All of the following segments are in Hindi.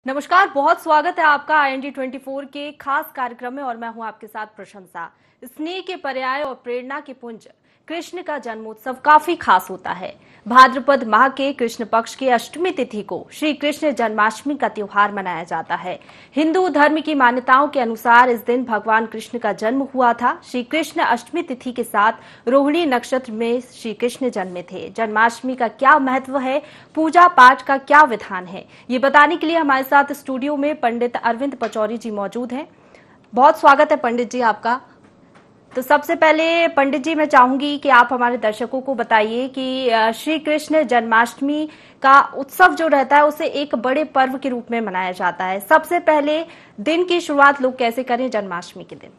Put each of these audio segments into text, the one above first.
नमस्कार, बहुत स्वागत है आपका IND24 के खास कार्यक्रम में और मैं हूं आपके साथ प्रशंसा। स्नेह के पर्याय और प्रेरणा के पुंज कृष्ण का जन्मोत्सव काफी खास होता है। भाद्रपद माह के कृष्ण पक्ष की अष्टमी तिथि को श्री कृष्ण जन्माष्टमी का त्योहार मनाया जाता है। हिंदू धर्म की मान्यताओं के अनुसार इस दिन भगवान कृष्ण का जन्म हुआ था। श्री कृष्ण अष्टमी तिथि के साथ रोहिणी नक्षत्र में श्री कृष्ण जन्मे थे। जन्माष्टमी का क्या महत्व है, पूजा पाठ का क्या विधान है, ये बताने के लिए हमारे साथ स्टूडियो में पंडित अरविंद पचौरी जी मौजूद हैं। बहुत स्वागत है पंडित जी आपका। तो सबसे पहले पंडित जी मैं चाहूंगी कि आप हमारे दर्शकों को बताइए कि श्री कृष्ण जन्माष्टमी का उत्सव जो रहता है उसे एक बड़े पर्व के रूप में मनाया जाता है। सबसे पहले दिन की शुरुआत लोग कैसे करें जन्माष्टमी के दिन?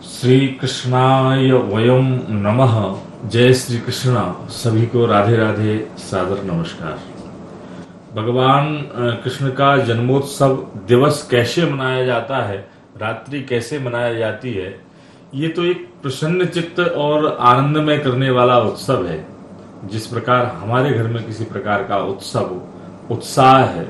श्री कृष्णाय वयम नमः। जय श्री कृष्ण। सभी को राधे राधे, सादर नमस्कार। भगवान कृष्ण का जन्मोत्सव दिवस कैसे मनाया जाता है, रात्रि कैसे मनाई जाती है, ये तो एक प्रसन्न चित्त और आनंदमय करने वाला उत्सव है। जिस प्रकार हमारे घर में किसी प्रकार का उत्सव, उत्साह है,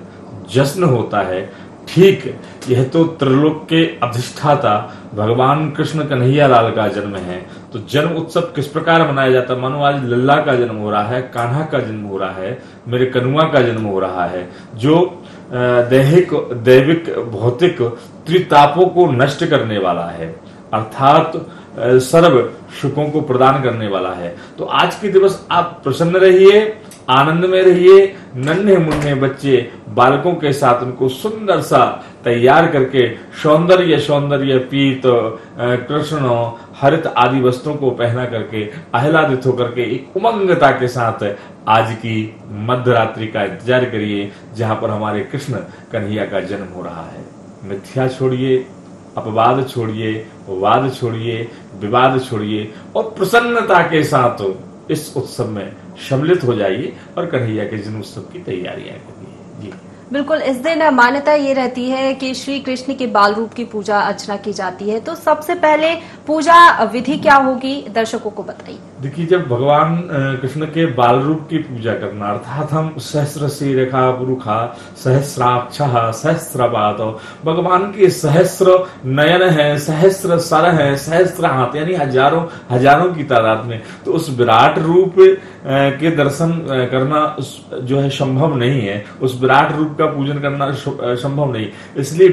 जश्न होता है, ठीक यह तो त्रिलोक के अधिष्ठाता भगवान कृष्ण कन्हैया लाल का जन्म है। तो जन्म उत्सव किस प्रकार मनाया जाता है? मानो आज लल्ला का जन्म हो रहा है, कान्हा का जन्म हो रहा है, मेरे कनुआ का जन्म हो रहा है, जो दैहिक, दैविक, भौतिक त्रितापों को नष्ट करने वाला है, अर्थात सर्व सुखों को प्रदान करने वाला है। तो आज के दिवस आप प्रसन्न रहिए, आनंद में रहिए। नन्हे मुन्ने बच्चे बालकों के साथ उनको सुंदर सा तैयार करके सौंदर्य पीत, कृष्ण, हरित आदि वस्त्रों को पहना करके आह्लादित होकर के एक उमंगता के साथ आज की मध्य रात्रि का इंतजार करिए, जहां पर हमारे कृष्ण कन्हैया का जन्म हो रहा है। मिथ्या छोड़िए, अपवाद छोड़िए, वाद छोड़िए, विवाद छोड़िए और प्रसन्नता के साथ इस उत्सव में सम्मिलित हो जाइए और कन्हैया के जन्म उत्सव की तैयारियां करिए। जी बिल्कुल, इस दिन मान्यता ये रहती है कि श्री कृष्ण के बाल रूप की पूजा अर्चना की जाती है। तो सबसे पहले पूजा विधि क्या होगी, दर्शकों को बताइए। देखिए, जब भगवान कृष्ण के बाल रूप की पूजा करना, अर्थात हम सहस्र शीरेखा पुरुखा सहस्राक्षः सहस्रपाद, भगवान के सहस्र नयन है, सहस्र सर है, सहस्र हाथ, यानी हजारों हजारों की तादाद में। तो उस विराट रूप के दर्शन करना जो है संभव नहीं है, उस विराट रूप का पूजन करना संभव नहीं। इसलिए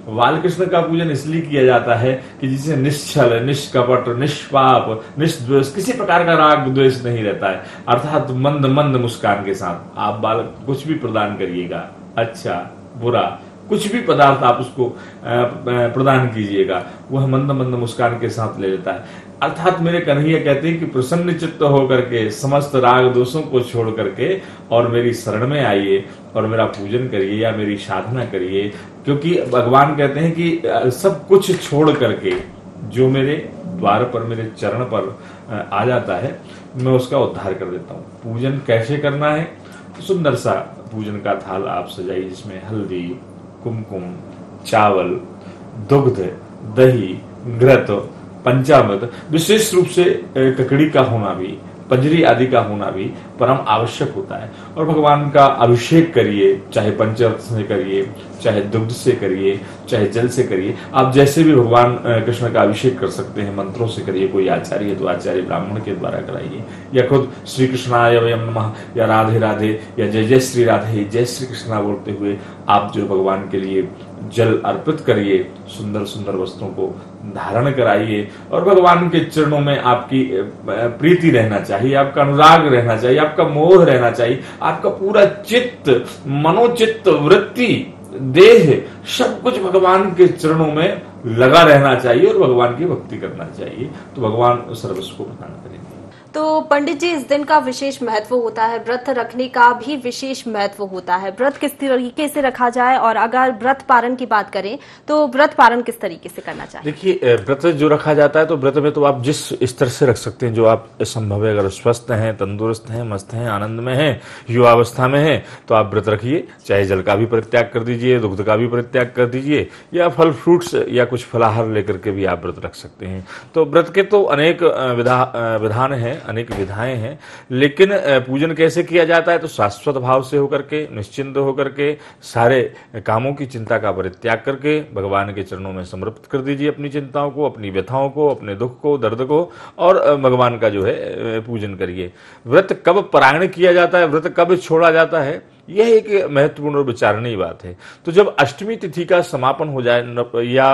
बाल कृष्ण का पूजन इसलिए किया जाता है कि जिसे निश्चल, निष्कपट, निष्पाप, निष्द्वेष, किसी प्रकार का राग द्वेष नहीं रहता है, अर्थात मंद मंद मुस्कान के साथ आप बाल कुछ भी प्रदान करिएगा, अच्छा बुरा कुछ भी पदार्थ आप उसको प्रदान कीजिएगा, वह मंद मंद मुस्कान के साथ ले लेता है। अर्थात मेरे कन्हैया कहते हैं कि प्रसन्न चित्त होकर के समस्त राग दोषों को छोड़ करके और मेरी शरण में आइए और मेरा पूजन करिए या मेरी साधना करिए, क्योंकि भगवान कहते हैं कि सब कुछ छोड़ करके जो मेरे द्वार पर, मेरे चरण पर आ जाता है, मैं उसका उद्धार कर देता हूँ। पूजन कैसे करना है? सुंदर सा पूजन का थाल आप सजाइए, जिसमें हल्दी, कुमकुम, चावल, दुग्ध, दही, घृत, पंचामृत, विशेष रूप से ककड़ी का होना भी, पंजरी आदि का होना भी परम आवश्यक होता है। और भगवान का अभिषेक करिए, चाहे पंचामृत से करिए, चाहे दुग्ध से करिए, चाहे जल से करिए, आप जैसे भी भगवान कृष्ण का अभिषेक कर सकते हैं। मंत्रों से करिए, कोई आचार्य है तो आचार्य ब्राह्मण के द्वारा कराइए, या खुद श्री कृष्णाय वयम नमः, या राधे राधे, या जय जय श्री राधे, जय श्री कृष्णा बोलते हुए आप जो भगवान के लिए जल अर्पित करिए, सुंदर सुंदर वस्त्रों को धारण कराइए और भगवान के चरणों में आपकी प्रीति रहना चाहिए, आपका अनुराग रहना चाहिए, आपका मोह रहना चाहिए, आपका पूरा चित्त, मनोचित्त, वृत्ति, देह, सब कुछ भगवान के चरणों में लगा रहना चाहिए और भगवान की भक्ति करना चाहिए। तो भगवान सर्वस्व को प्रदान करेंगे। तो पंडित जी, इस दिन का विशेष महत्व होता है, व्रत रखने का भी विशेष महत्व होता है। व्रत किस तरीके से रखा जाए, और अगर व्रत पारण की बात करें तो व्रत पारण किस तरीके से करना चाहिए? देखिए, व्रत जो रखा जाता है तो व्रत में तो आप जिस स्तर से रख सकते हैं, जो आप संभव है, अगर स्वस्थ हैं, तंदुरुस्त हैं, मस्त हैं, आनंद में हैं, युवावस्था में हैं, तो आप व्रत रखिए। चाहे जल का भी परित्याग कर दीजिए, दुग्ध का भी परित्याग कर दीजिए, या फल फ्रूट्स या कुछ फलाहार लेकर के भी आप व्रत रख सकते हैं। तो व्रत के तो अनेक विधान हैं, अनेक विधाएं हैं, लेकिन पूजन कैसे किया जाता है तो शाश्वत भाव से होकर के, निश्चिंत होकर के, सारे कामों की चिंता का परित्याग करके भगवान के चरणों में समर्पित कर दीजिए अपनी चिंताओं को, अपनी व्यथाओं को, अपने दुख को, दर्द को, और भगवान का जो है पूजन करिए। व्रत कब पारायण किया जाता है, व्रत कब छोड़ा जाता है, यह एक महत्वपूर्ण और विचारणीय बात है। तो जब अष्टमी तिथि का समापन हो जाए या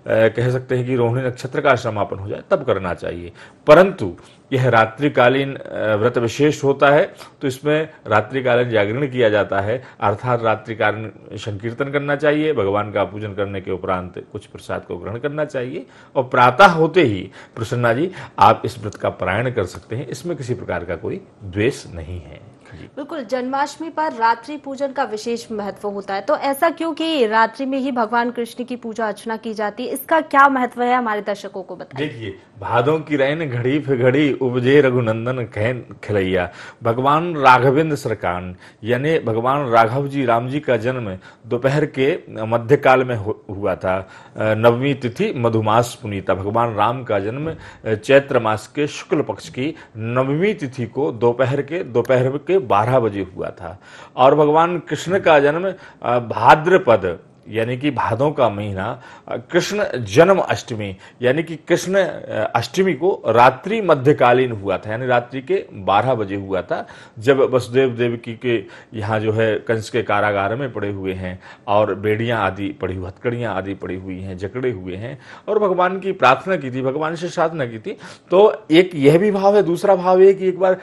कह सकते हैं कि रोहिणी नक्षत्र का समापन हो जाए तब करना चाहिए, परंतु यह रात्रिकालीन व्रत विशेष होता है, तो इसमें रात्रिकालीन जागरण किया जाता है, अर्थात रात्रिकालीन संकीर्तन करना चाहिए, भगवान का पूजन करने के उपरांत कुछ प्रसाद को ग्रहण करना चाहिए, और प्रातः होते ही प्रसन्ना जी आप इस व्रत का पारायण कर सकते हैं, इसमें किसी प्रकार का कोई द्वेष नहीं है। बिल्कुल, जन्माष्टमी पर रात्रि पूजन का विशेष महत्व होता है, तो ऐसा क्यों कि रात्रि में ही भगवान कृष्ण की पूजा अर्चना की जाती है, इसका क्या महत्व है हमारे दर्शकों को बताइए। देखिए, भादों की रैन घड़ी पे घड़ी उपजे रघुनंदन कहन खिलैया, भगवान राघवेंद्र सरकार यानी भगवान राघव जी राम जी का जन्म दोपहर के मध्यकाल में हुआ था। नवमी तिथि मधुमास पुनीता, भगवान राम का जन्म चैत्र मास के शुक्ल पक्ष की नवमी तिथि को दोपहर के 12 बजे हुआ था, और भगवान कृष्ण का जन्म भाद्रपद यानी कि भादों का महीना कृष्ण जन्म अष्टमी यानी कि कृष्ण अष्टमी को रात्रि मध्यकालीन हुआ था, यानी रात्रि के 12 बजे हुआ था, जब वसुदेव देवकी के यहाँ जो है कंस के कारागार में पड़े हुए हैं और बेड़ियां आदि पड़ी हुई, हथकड़ियां आदि पड़ी हुई हैं, जकड़े हुए हैं, और भगवान की प्रार्थना की थी, भगवान से साधना की थी। तो एक यह भी भाव है, दूसरा भाव है कि एक बार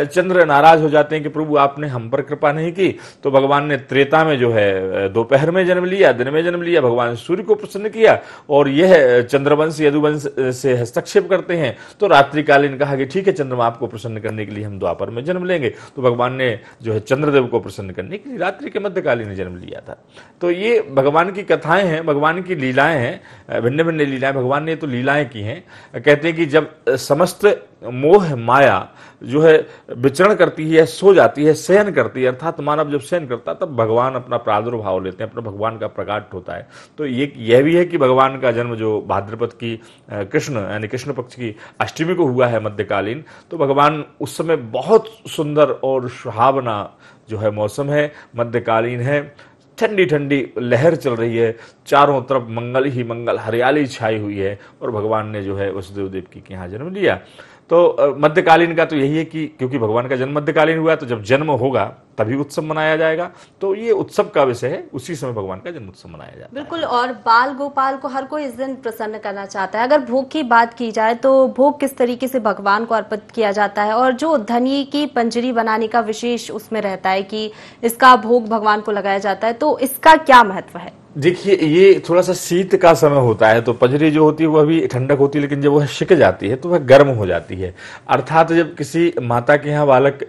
चंद्र नाराज हो जाते हैं कि प्रभु आपने हम पर कृपा नहीं की, तो भगवान ने त्रेता में जो है दोपहर में जन्म लिया, दिन में जन्म लिया, भगवान सूर्य को प्रसन्न किया, और यह चंद्रवंश यदुवंश से हस्तक्षेप करते हैं, तो रात्रिकालीन कहा कि ठीक है चंद्रमा आपको प्रसन्न करने के लिए हम द्वापर में जन्म लेंगे, तो भगवान ने जो है चंद्रदेव को प्रसन्न करने के लिए रात्रि के मध्यकालीन जन्म लिया था। तो ये भगवान की कथाएं हैं, भगवान की लीलाएं हैं, भिन्न भिन्न लीलाएं, भगवान ने तो लीलाएं की हैं। कहते हैं कि जब समस्त मोह माया जो है विचरण करती है, सो जाती है, शयन करती है, अर्थात मानव जब शयन करता है तब भगवान अपना प्रादुर्भाव लेते हैं, अपना भगवान का प्रकाट होता है। तो यह भी है कि भगवान का जन्म जो भाद्रपद की कृष्ण यानी कृष्ण पक्ष की अष्टमी को हुआ है मध्यकालीन, तो भगवान उस समय बहुत सुंदर और सुहावना जो है मौसम है, मध्यकालीन है, ठंडी ठंडी लहर चल रही है, चारों तरफ मंगल ही मंगल, हरियाली छाई हुई है, और भगवान ने जो है वसुदेव देवकी के यहाँ जन्म लिया। तो मध्यकालीन का तो यही है कि क्योंकि भगवान का जन्म मध्यकालीन हुआ, तो जब जन्म होगा तभी उत्सव मनाया जाएगा, तो ये उत्सव का विषय है, उसी समय भगवान का जन्म उत्सव मनाया जाता है। बिल्कुल, और बाल गोपाल को हर कोई इस दिन प्रसन्न करना चाहता है। अगर भोग की बात की जाए तो भोग किस तरीके से भगवान को अर्पित किया जाता है, और जो धनी की पंजरी बनाने का विशेष उसमें रहता है कि इसका भोग भगवान को लगाया जाता है, तो इसका क्या महत्व है? देखिए, ये थोड़ा सा शीत का समय होता है, तो पंजरी जो होती है वह भी ठंडक होती है, लेकिन जब वह सिक जाती है तो वह गर्म हो जाती है। अर्थात जब किसी माता के यहाँ बालक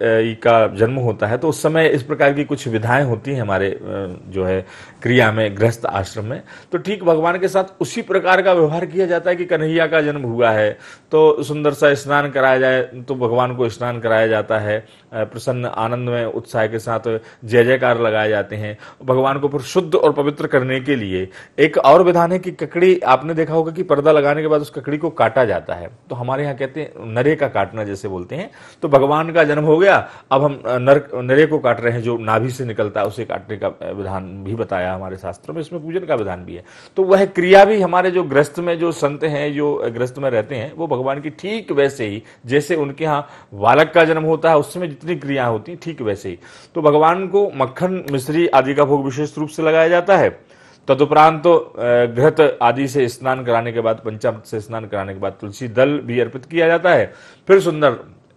का जन्म होता है तो उस समय इस प्रकार की कुछ विधाएं होती हैं हमारे जो है क्रिया में, गृहस्थ आश्रम में। तो ठीक भगवान के साथ उसी प्रकार का व्यवहार किया जाता है कि कन्हैया का जन्म हुआ है तो सुंदर सा स्नान कराया जाए, तो भगवान को स्नान कराया जाता है, प्रसन्न आनंद में उत्साह के साथ जय जयकार लगाए जाते हैं। भगवान को फिर शुद्ध और पवित्र करने के लिए एक और विधान है कि ककड़ी, आपने देखा होगा कि पर्दा लगाने के बाद उस ककड़ी को काटा जाता है, तो हमारे यहाँ कहते हैं नरे का काटना जैसे बोलते हैं। तो भगवान का जन्म हो गया, अब हम नरे को काट रहे हैं, जो नाभि से निकलता है उसे काटने का विधान भी बताया हमारे शास्त्रों में, इसमें पूजन का विधान भी है। तो वह क्रिया भी हमारे जो गृहस्थ में जो संत हैं, जो गृहस्थ में रहते हैं, वो भगवान की ठीक वैसे ही जैसे उनके यहाँ बालक का जन्म होता है उस समय जितनी क्रिया होती है ठीक वैसे ही। तो भगवान को मक्खन मिश्री आदि का भोग विशेष रूप से लगाया जाता है। तदुपरांत तो घृत आदि से स्नान कराने के बाद, पंचामृत से स्नान कराने के बाद तुलसी दल भी अर्पित किया जाता है। फिर सुंदर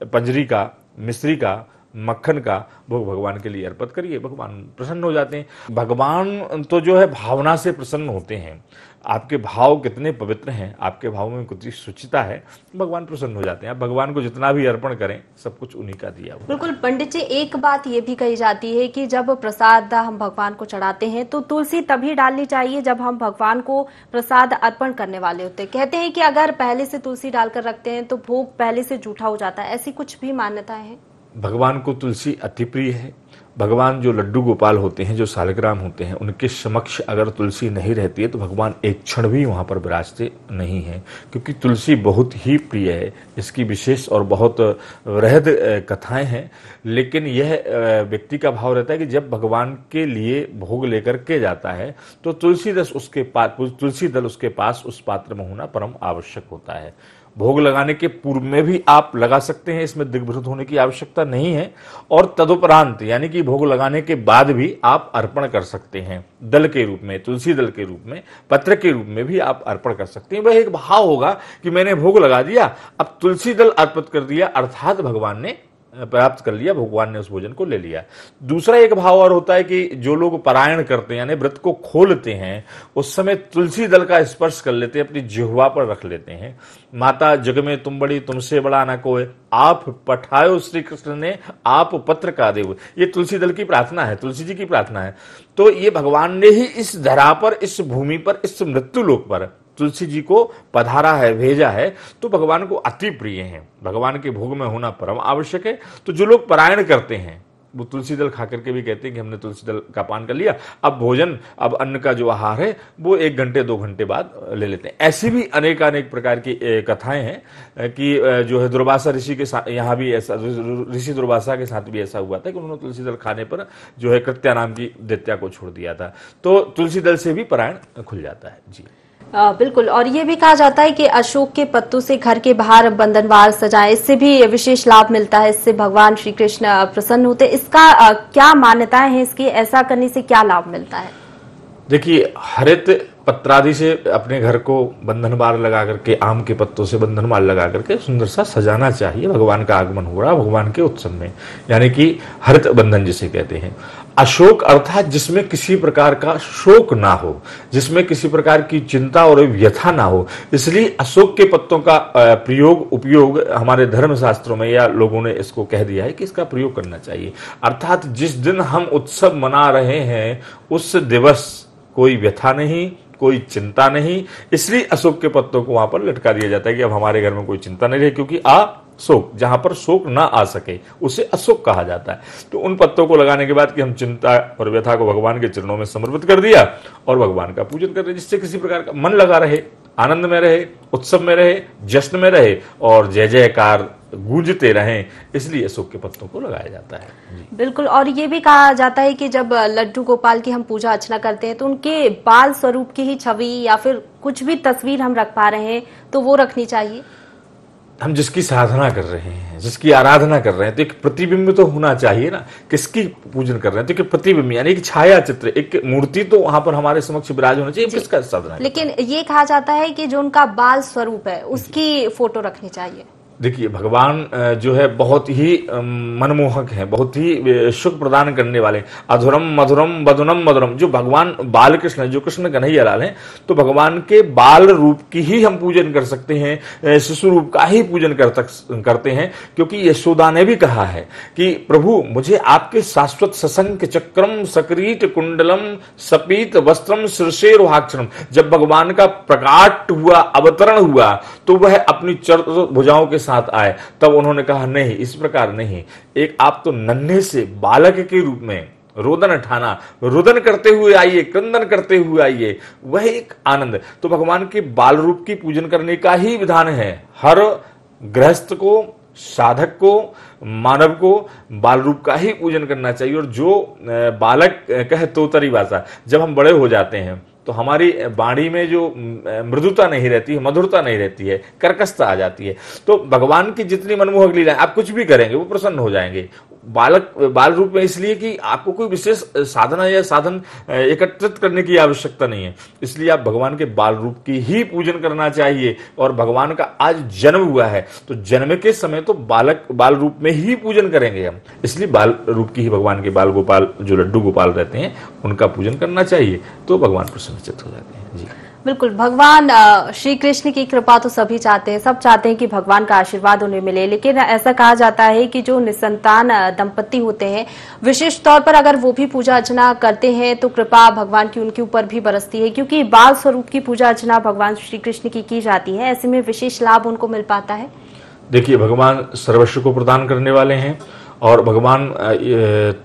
पंजरी का, मिश्री का, मक्खन का भोग भगवान के लिए अर्पित करिए, भगवान प्रसन्न हो जाते हैं। भगवान तो जो है भावना से प्रसन्न होते हैं। आपके भाव कितने पवित्र हैं, आपके भाव में कितनी शुचिता है, भगवान प्रसन्न हो जाते हैं। आप भगवान को जितना भी अर्पण करें सब कुछ उन्हीं का दिया हुआ। बिल्कुल पंडित जी, एक बात ये भी कही जाती है कि जब प्रसाद हम भगवान को चढ़ाते हैं तो तुलसी तभी डालनी चाहिए जब हम भगवान को प्रसाद अर्पण करने वाले होते हैं। कहते हैं कि अगर पहले से तुलसी डालकर रखते हैं तो भोग पहले से जूठा हो जाता है, ऐसी कुछ भी मान्यताएं हैं? भगवान को तुलसी अति प्रिय है, भगवान जो लड्डू गोपाल होते हैं, जो सालग्राम होते हैं, उनके समक्ष अगर तुलसी नहीं रहती है तो भगवान एक क्षण भी वहाँ पर विराजते नहीं हैं, क्योंकि तुलसी बहुत ही प्रिय है। इसकी विशेष और बहुत वृहद कथाएं हैं, लेकिन यह व्यक्ति का भाव रहता है कि जब भगवान के लिए भोग लेकर के जाता है तो तुलसी दल उसके पास उस पात्र में होना परम आवश्यक होता है। भोग लगाने के पूर्व में भी आप लगा सकते हैं, इसमें दिग्भ्रत होने की आवश्यकता नहीं है। और तदुपरांत यानी कि भोग लगाने के बाद भी आप अर्पण कर सकते हैं, दल के रूप में, तुलसी दल के रूप में, पत्र के रूप में भी आप अर्पण कर सकते हैं। वह एक भाव होगा कि मैंने भोग लगा दिया, अब तुलसी दल अर्पित कर दिया, अर्थात भगवान ने प्राप्त कर लिया, भगवान ने उस भोजन को ले लिया। दूसरा एक भाव और होता है कि जो लोग पारायण करते हैं यानी व्रत को खोलते हैं, उस समय तुलसी दल का स्पर्श कर लेते हैं, अपनी जिह्वा पर रख लेते हैं। माता जग में तुम बड़ी, तुमसे बड़ा न कोई, आप पठायो श्री कृष्ण ने, आप पत्र का देव। ये तुलसी दल की प्रार्थना है, तुलसी जी की प्रार्थना है। तो ये भगवान ने ही इस धरा पर, इस भूमि पर, इस मृत्यु लोक पर तुलसी जी को पधारा है, भेजा है, तो भगवान को अति प्रिय है। भगवान के भोग में होना परम आवश्यक है। तो जो लोग पारायण करते हैं वो तुलसी दल खा करके भी कहते हैं कि हमने तुलसी दल का पान कर लिया, अब भोजन, अब अन्न का जो आहार है वो 1 घंटे 2 घंटे बाद ले लेते हैं। ऐसी भी अनेक प्रकार की कथाएं हैं कि जो है दुर्वासा ऋषि के साथ, यहाँ भी ऐसा, ऋषि दुर्वासा के साथ भी ऐसा हुआ था कि उन्होंने तुलसी दल खाने पर जो है कृत्या नाम की दैत्या को छोड़ दिया था। तो तुलसी दल से भी पारायण खुल जाता है। जी बिल्कुल। और ये भी कहा जाता है कि अशोक के पत्तों से घर के बाहर बंधनवार सजाएं, इससे भी विशेष लाभ मिलता है, इससे भगवान श्री कृष्ण प्रसन्न होते हैं। इसका क्या मान्यताएं हैं इसकी, ऐसा करने से क्या लाभ मिलता है? देखिए, हरित पत्रादि से अपने घर को बंधनवार लगा करके, आम के पत्तों से बंधनवार लगा करके सुंदर सा सजाना चाहिए। भगवान का आगमन हो रहा भगवान के उत्सव में, यानी कि हरित बंधन जिसे कहते हैं। अशोक अर्थात जिसमें किसी प्रकार का शोक ना हो, जिसमें किसी प्रकार की चिंता और व्यथा ना हो, इसलिए अशोक के पत्तों का उपयोग हमारे धर्म शास्त्रों में या लोगों ने इसको कह दिया है कि इसका प्रयोग करना चाहिए। अर्थात जिस दिन हम उत्सव मना रहे हैं उस दिवस कोई व्यथा नहीं, कोई चिंता नहीं, इसलिए अशोक के पत्तों को वहां पर लटका दिया जाता है कि अब हमारे घर में कोई चिंता नहीं रहे, क्योंकि शोक, जहां पर शोक ना आ सके उसे अशोक कहा जाता है। तो उन पत्तों को लगाने के बाद कि हम चिंता और व्यथा को भगवान के चरणों में समर्पित कर दिया और भगवान का पूजन कर रहे, जिससे किसी प्रकार का मन लगा रहे, आनंद में रहे, उत्सव में रहे, जश्न में रहे और जय जयकार गूंजते रहें, इसलिए अशोक के पत्तों को लगाया जाता है। जी। बिल्कुल। और ये भी कहा जाता है कि जब लड्डू गोपाल की हम पूजा अर्चना करते हैं तो उनके बाल स्वरूप की ही छवि या फिर कुछ भी तस्वीर हम रख पा रहे हैं तो वो रखनी चाहिए। हम जिसकी साधना कर रहे हैं, जिसकी आराधना कर रहे हैं, तो एक प्रतिबिंब तो होना चाहिए ना, किसकी पूजन कर रहे हैं, तो एक प्रतिबिंब यानी एक छाया चित्र, एक मूर्ति तो वहां पर हमारे समक्ष विराज होना चाहिए। किसका साधना? लेकिन ये कहा जाता है कि जो उनका बाल स्वरूप है उसकी फोटो रखनी चाहिए। देखिए, भगवान जो है बहुत ही मनमोहक है, बहुत ही सुख प्रदान करने वाले, अधुरम मधुरम वदनम मधुरम। जो भगवान बाल कृष्ण, जो कृष्ण कन्हैया लाल हैं, तो भगवान के बाल रूप की ही हम पूजन कर सकते हैं, शिशु रूप का ही पूजन करते हैं, क्योंकि यशोदा ने भी कहा है कि प्रभु मुझे आपके शाश्वत सशंक चक्रम सकरीट कुंडलम सपीत वस्त्रम शीर्षेरोहाक्षरम। जब भगवान का प्रकाट हुआ, अवतरण हुआ, तो वह अपनी भुजाओं के साथ आए, तब उन्होंने कहा नहीं, इस प्रकार नहीं, एक आप तो नन्हे से बालक के रूप में रोदन ठाना, रुदन करते हुए आइए, क्रंदन करते हुए आइए, वह एक आनंद। तो भगवान के बाल रूप की पूजन करने का ही विधान है। हर गृहस्थ को, साधक को, मानव को बाल रूप का ही पूजन करना चाहिए। और जो बालक कहे तोतरी भाषा, जब हम बड़े हो जाते हैं तो हमारी वाणी में जो मृदुता नहीं रहती है, मधुरता नहीं रहती है, कर्कशता आ जाती है। तो भगवान की जितनी मनमोहक लीला, आप कुछ भी करेंगे वो प्रसन्न हो जाएंगे। बाल रूप में इसलिए कि आपको कोई विशेष साधना या साधन एकत्रित करने की आवश्यकता नहीं है, इसलिए आप भगवान के बाल रूप की ही पूजन करना चाहिए। और भगवान का आज जन्म हुआ है तो जन्म के समय तो बाल रूप में ही पूजन करेंगे हम, इसलिए बाल रूप की ही भगवान के बाल गोपाल, जो लड्डू गोपाल रहते हैं, उनका पूजन करना चाहिए, तो भगवान प्रसन्नचित्त हो जाते हैं। जी बिल्कुल। भगवान श्री कृष्ण की कृपा तो सभी चाहते हैं, सब चाहते हैं कि भगवान का आशीर्वाद उन्हें मिले, लेकिन ऐसा कहा जाता है कि जो निसंतान दंपति होते हैं, विशेष तौर पर अगर वो भी पूजा अर्चना करते हैं तो कृपा भगवान की उनके ऊपर भी बरसती है, क्योंकि बाल स्वरूप की पूजा अर्चना भगवान श्री कृष्ण की जाती है। ऐसे में विशेष लाभ उनको मिल पाता है। देखिए, भगवान सर्वस्व को प्रदान करने वाले हैं और भगवान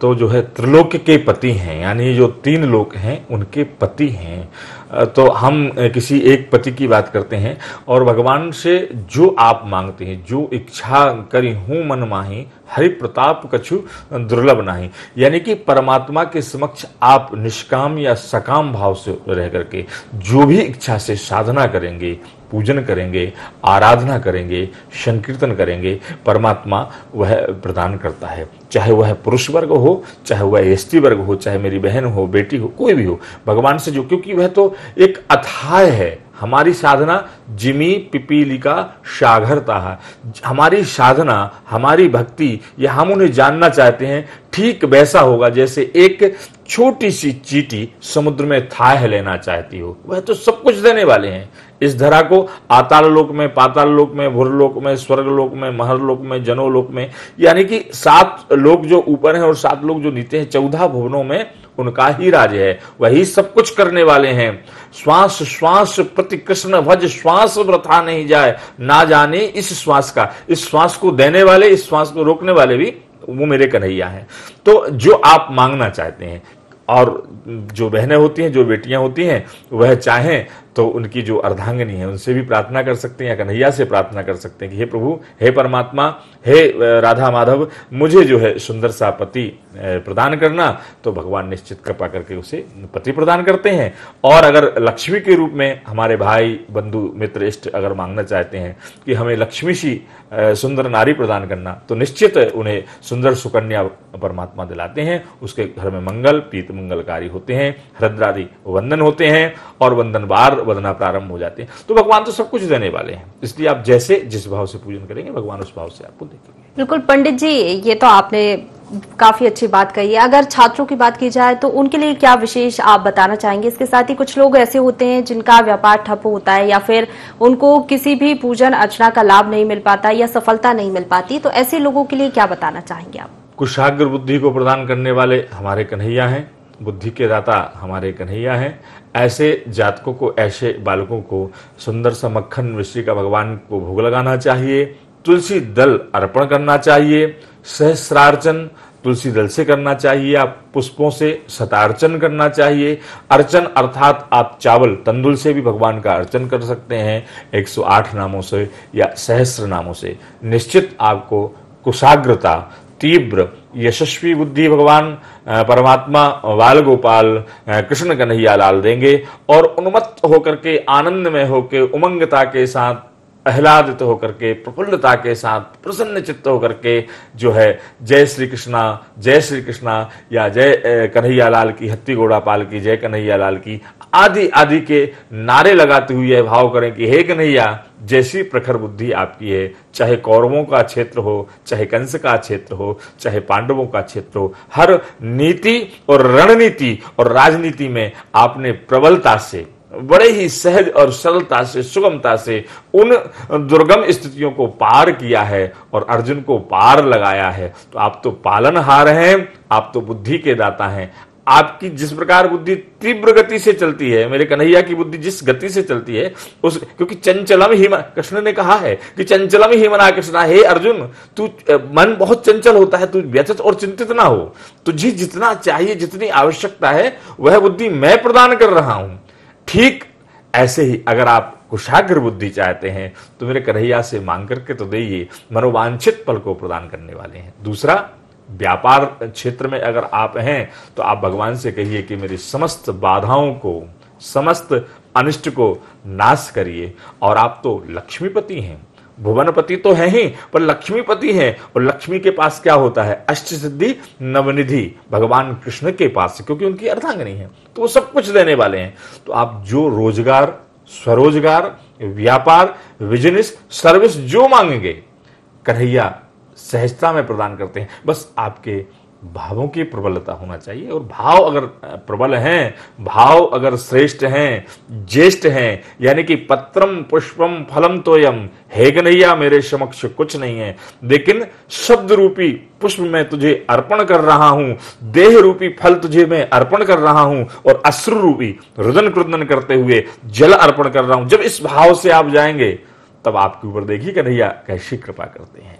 तो जो है त्रिलोक के पति हैं, यानी जो 3 लोक हैं उनके पति हैं। तो हम किसी एक पति की बात करते हैं और भगवान से जो आप मांगते हैं, जो इच्छा करी हूं मन माही, हरि प्रताप कछु दुर्लभ नाही, यानी कि परमात्मा के समक्ष आप निष्काम या सकाम भाव से रह करके जो भी इच्छा से साधना करेंगे, पूजन करेंगे, आराधना करेंगे, संकीर्तन करेंगे, परमात्मा वह प्रदान करता है। चाहे वह पुरुष वर्ग हो, चाहे वह स्त्री वर्ग हो, चाहे मेरी बहन हो, बेटी हो, कोई भी हो, भगवान से जो, क्योंकि वह तो एक अथाह है। हमारी साधना जिमी पिपीलिका सागरता है। हमारी साधना, हमारी भक्ति, या हम उन्हें जानना चाहते हैं, ठीक वैसा होगा जैसे एक छोटी सी चींटी समुद्र में थाह लेना चाहती हो। वह तो सब कुछ देने वाले हैं। इस धरा को आताल लोक में, पाताल लोक में, भूरलोक में, स्वर्ग लोक में, महरलोक में, जनोलोक में, यानी कि 7 लोक जो ऊपर हैं और 7 लोक जो नीचे हैं, 14 भुवनों में उनका ही राज्य है। वही सब कुछ करने वाले हैं। श्वास श्वास प्रति कृष्ण भज, श्वास वृथा नहीं जाए, ना जाने इस श्वास का। इस श्वास को देने वाले, इस श्वास को रोकने वाले भी वो मेरे कन्हैया हैं। तो जो आप मांगना चाहते हैं, और जो बहनें होती हैं, जो बेटियां होती हैं, वह चाहें तो उनकी जो अर्धांगिनी है उनसे भी प्रार्थना कर सकते हैं, या कन्हैया से प्रार्थना कर सकते हैं कि हे प्रभु, हे परमात्मा, हे राधा माधव, मुझे जो है सुंदर सा पति प्रदान करना। तो भगवान निश्चित कृपा करके उसे पति प्रदान करते हैं। और अगर लक्ष्मी के रूप में हमारे भाई बंधु मित्र इष्ट अगर मांगना चाहते हैं कि हमें लक्ष्मी सी सुंदर नारी प्रदान करना, तो निश्चित उन्हें सुंदर सुकन्या परमात्मा दिलाते हैं। उसके घर में मंगल पीत मंगलकारी होते हैं, हृद्रादि वंदन होते हैं, और वंदन बार वदना प्रारंभ हो जाते हैं। तो भगवान तो सब कुछ देने वाले हैं, इसलिए आप जैसे जिस भाव से पूजन करेंगे, भगवान उस भाव से आपको देंगे। बिल्कुल पंडित जी, ये तो आपने काफी अच्छी बात कही है। अगर छात्रों की बात की जाए तो उनके लिए क्या विशेष आप बताना चाहेंगे? इसके साथ ही कुछ लोग ऐसे होते हैं जिनका व्यापार ठप होता है, या फिर उनको किसी भी पूजन अर्चना का लाभ नहीं मिल पाता या सफलता नहीं मिल पाती, तो ऐसे लोगों के लिए क्या बताना चाहेंगे आप? कुशाग्र बुद्धि को प्रदान करने वाले हमारे कन्हैया हैं, बुद्धि के दाता हमारे कन्हैया हैं। ऐसे जातकों को, ऐसे बालकों को सुंदर सा मक्खन मिश्री का भगवान को भोग लगाना चाहिए, तुलसी दल अर्पण करना चाहिए, सहस्रार्चन तुलसी दल से करना चाहिए, आप पुष्पों से शतार्चन करना चाहिए। अर्चन अर्थात आप चावल तंदुल से भी भगवान का अर्चन कर सकते हैं, 108 नामों से या सहस्र नामों से। निश्चित आपको कुशाग्रता, तीव्र यशस्वी बुद्धि भगवान परमात्मा बाल गोपाल कृष्ण कन्हैया लाल देंगे, और उन्मत्त होकर के, आनंद में होकर, उमंगता के साथ, आह्लादित होकर के, प्रफुल्लता के साथ, प्रसन्न चित्त होकर के जो है जय श्री कृष्णा या जय कन्हैया लाल की, हत्ती घोड़ा पाल की, जय कन्हैया लाल की आदि आदि के नारे लगाते हुए यह भाव करें कि हे कन्हैया, जैसी प्रखर बुद्धि आपकी है, चाहे कौरवों का क्षेत्र हो, चाहे कंस का क्षेत्र हो, चाहे पांडवों का क्षेत्र हो, हर नीति और रणनीति और राजनीति में आपने प्रबलता से, बड़े ही सहज और सरलता से, सुगमता से उन दुर्गम स्थितियों को पार किया है और अर्जुन को पार लगाया है। तो आप तो पालनहार हैं, आप तो बुद्धि के दाता हैं। आपकी जिस प्रकार बुद्धि तीव्र गति से चलती है, मेरे कन्हैया की बुद्धि जिस गति से चलती है उस, क्योंकि चंचलम ही मन, कृष्ण ने कहा है कि चंचलम ही मना कृष्णा, हे अर्जुन, तू मन बहुत चंचल होता है, तू व्यथित और चिंतित ना हो, तुझे जितना चाहिए, जितनी आवश्यकता है वह बुद्धि मैं प्रदान कर रहा हूं। ठीक ऐसे ही अगर आप कुशाग्र बुद्धि चाहते हैं तो मेरे कन्हैया से मांग करके तो देखिए, मनोवांछित फल को प्रदान करने वाले हैं। दूसरा, व्यापार क्षेत्र में अगर आप हैं तो आप भगवान से कहिए कि मेरी समस्त बाधाओं को, समस्त अनिष्ट को नाश करिए। और आप तो लक्ष्मीपति हैं, भुवनपति तो है ही, पर लक्ष्मीपति हैं, और लक्ष्मी के पास क्या होता है? अष्ट सिद्धि नवनिधि भगवान कृष्ण के पास, क्योंकि उनकी अर्धांगिनी है, तो वो सब कुछ देने वाले हैं। तो आप जो रोजगार, स्वरोजगार, व्यापार, बिजनेस, सर्विस जो मांगेंगे, कन्हैया सहजता में प्रदान करते हैं। बस आपके भावों की प्रबलता होना चाहिए, और भाव अगर प्रबल हैं, भाव अगर श्रेष्ठ हैं, ज्येष्ठ हैं, यानी कि पत्रम पुष्पम फलम तोयम, हे कन्हैया मेरे समक्ष कुछ नहीं है, लेकिन शब्द रूपी पुष्प मैं तुझे अर्पण कर रहा हूं, देह रूपी फल तुझे मैं अर्पण कर रहा हूं, और अश्रु रूपी रुदन क्रुदन करते हुए जल अर्पण कर रहा हूं। जब इस भाव से आप जाएंगे तब आपके ऊपर देखिए कन्हैया कैसी कृपा करते हैं।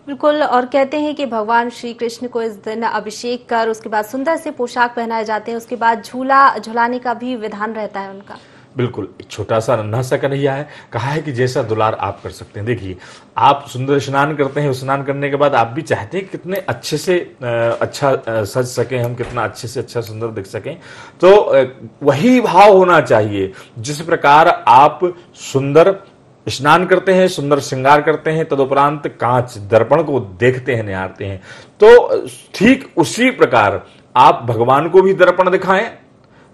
बिल्कुल। और कहते हैं कि भगवान श्री कृष्ण को इस दिन अभिषेक कर उसके बाद सुंदर से पोशाक पहनाए जाते हैं, उसके बाद झूला झुलाने का भी विधान रहता है उनका। बिल्कुल, एक छोटा सा नन्हा सा कन्हैया है, कहा है कि जैसा दुलार आप कर सकते हैं। देखिए, आप सुंदर स्नान करते हैं, स्नान करने के बाद आप भी चाहते हैं कितने अच्छे से अच्छा सज सकें हम, कितना अच्छे से अच्छा सुंदर दिख सकें। तो वही भाव होना चाहिए। जिस प्रकार आप सुंदर स्नान करते हैं, सुंदर श्रृंगार करते हैं, तदुपरांत कांच दर्पण को देखते हैं, निहारते हैं, तो ठीक उसी प्रकार आप भगवान को भी दर्पण दिखाएं,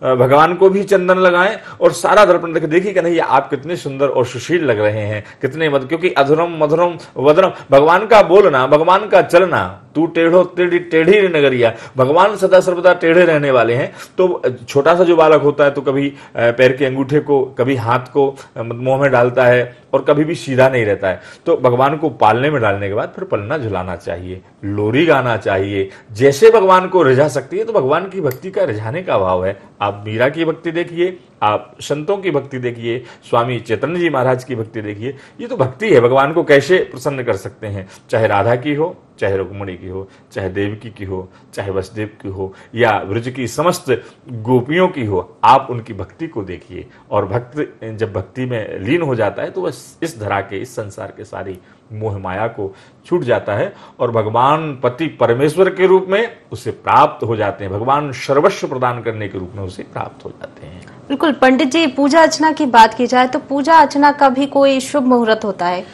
भगवान को भी चंदन लगाएं और सारा दर्पण देखें। देखिए कि नहीं, आप कितने सुंदर और सुशील लग रहे हैं, कितने क्योंकि अधुरम मधुरम वदनम, भगवान का बोलना, भगवान का चलना, तू टेढ़ो टेढ़ी नगरिया, भगवान सदा सर्वदा टेढ़े रहने वाले हैं। तो छोटा सा जो बालक होता है तो कभी पैर के अंगूठे को, कभी हाथ को मुंह में डालता है और कभी भी सीधा नहीं रहता है। तो भगवान को पालने में डालने के बाद फिर पलना झुलाना चाहिए, लोरी गाना चाहिए। जैसे भगवान को रिझा सकती है, तो भगवान की भक्ति का रिझाने का भाव है। आप मीरा की भक्ति देखिए, आप संतों की भक्ति देखिए, स्वामी चैतन्य जी महाराज की भक्ति देखिए, ये तो भक्ति है। भगवान को कैसे प्रसन्न कर सकते हैं, चाहे राधा की हो, चाहे रुक्मिणी की हो, चाहे देवकी की हो, चाहे वसुदेव की हो, या ब्रज की समस्त गोपियों की हो, आप उनकी भक्ति को देखिए। और भक्त जब भक्ति में लीन हो जाता है तो वह इस धरा के, इस संसार के सारी मोह माया को छूट जाता है और भगवान पति परमेश्वर के रूप में उसे प्राप्त हो जाते हैं। भगवान सर्वस्व प्रदान करने के रूप में उसे प्राप्त हो जाते हैं। बिल्कुल पंडित जी, पूजा अर्चना की बात की जाए तो पूजा अर्चना का भी कोई शुभ मुहूर्त होता है?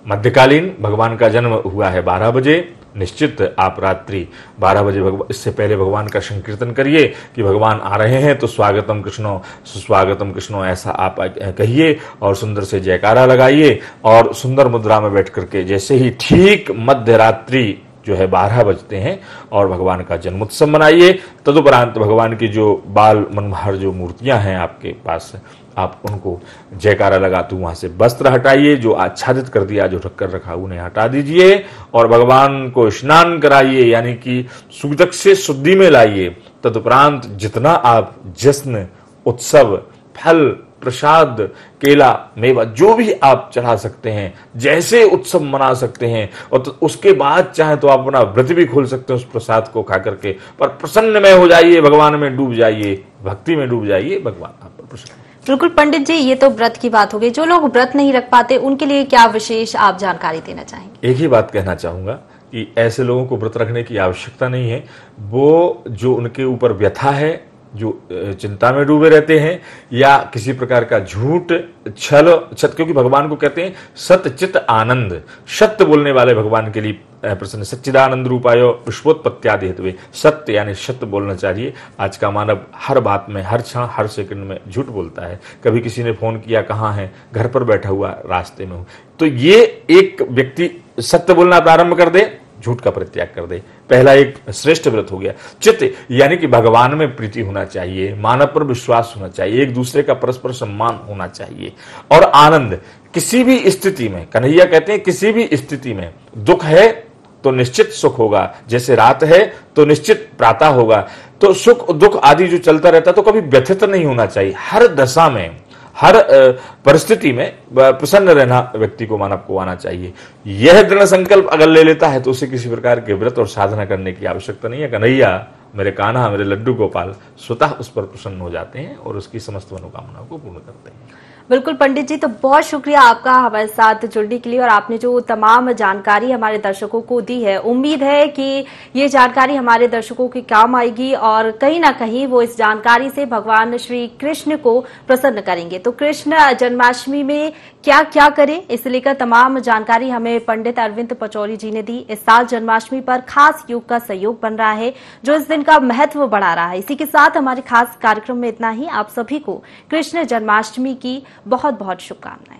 मध्यकालीन भगवान का जन्म हुआ है 12 बजे, निश्चित आप रात्रि 12 बजे इससे पहले भगवान का संकीर्तन करिए कि भगवान आ रहे हैं, तो स्वागतम कृष्णो सुस्वागतम कृष्णो ऐसा आप कहिए और सुंदर से जयकारा लगाइए और सुंदर मुद्रा में बैठ करके, जैसे ही ठीक मध्य रात्रि जो है 12 बजते हैं और भगवान का जन्मोत्सव मनाइए। तदुपरांत भगवान की जो बाल मनोहर जो मूर्तियां हैं आपके पास, आप उनको जयकारा लगाते वहां से वस्त्र हटाइए, जो आच्छादित कर दिया, जो ढक कर रखा उन्हें हटा दीजिए और भगवान को स्नान कराइए, यानी कि सूतक से शुद्धि में लाइए। तदुपरांत जितना आप जश्न, उत्सव, फल, प्रसाद, केला, मेवा जो भी आप चढ़ा सकते हैं, जैसे उत्सव मना सकते हैं, और तो उसके बाद चाहे तो आप अपना व्रत भी खोल सकते हैं उस प्रसाद को खा करके। पर प्रसन्न में हो जाइए, भगवान में डूब जाइए, भक्ति में डूब जाइए, भगवान आप पर प्रसन्न। बिल्कुल पंडित जी, ये तो व्रत की बात हो गई। जो लोग व्रत नहीं रख पाते उनके लिए क्या विशेष आप जानकारी देना चाहेंगे? एक ही बात कहना चाहूंगा कि ऐसे लोगों को व्रत रखने की आवश्यकता नहीं है। वो जो उनके ऊपर व्यथा है, जो चिंता में डूबे रहते हैं, या किसी प्रकार का झूठ, छल, क्योंकि भगवान को कहते हैं सत्य चित आनंद, सत्य बोलने वाले भगवान के लिए प्रसन्न। सच्चिदानंद रूपायो पुष्पोत्पत्त्यादि हेतुवे, सत्य यानी सत्य बोलना चाहिए। आज का मानव हर बात में, हर क्षण, हर सेकंड में झूठ बोलता है। कभी किसी ने फोन किया, कहाँ है, घर पर बैठा हुआ, रास्ते में हूं। तो ये एक व्यक्ति सत्य बोलना प्रारंभ कर दे, झूठ का परित्याग कर दे, पहला एक श्रेष्ठ व्रत हो गया। चित्त यानी कि भगवान में प्रीति होना चाहिए, मानव पर विश्वास होना चाहिए, एक दूसरे का परस्पर सम्मान होना चाहिए। और आनंद, किसी भी स्थिति में, कन्हैया कहते हैं किसी भी स्थिति में दुख है तो निश्चित सुख होगा, जैसे रात है तो निश्चित प्रातः होगा। तो सुख दुख आदि जो चलता रहता है तो कभी व्यथित नहीं होना चाहिए। हर दशा में, हर परिस्थिति में प्रसन्न रहना व्यक्ति को, मानव को आना चाहिए। यह दृढ़ संकल्प अगर ले लेता है तो उसे किसी प्रकार के व्रत और साधना करने की आवश्यकता नहीं है। कन्हैया, मेरे कान्हा, मेरे लड्डू गोपाल स्वतः उस पर प्रसन्न हो जाते हैं और उसकी समस्त मनोकामनाओं को पूर्ण करते हैं। बिल्कुल पंडित जी, तो बहुत शुक्रिया आपका हमारे साथ जुड़ने के लिए और आपने जो तमाम जानकारी हमारे दर्शकों को दी है। उम्मीद है कि ये जानकारी हमारे दर्शकों के काम आएगी और कहीं ना कहीं वो इस जानकारी से भगवान श्री कृष्ण को प्रसन्न करेंगे। तो कृष्ण जन्माष्टमी में क्या क्या करें, इसे लेकर तमाम जानकारी हमें पंडित अरविंद पचौरी जी ने दी। इस साल जन्माष्टमी पर खास योग का सहयोग बन रहा है जो इस दिन का महत्व बढ़ा रहा है। इसी के साथ हमारे खास कार्यक्रम में इतना ही। आप सभी को कृष्ण जन्माष्टमी की बहुत बहुत शुभकामनाएं।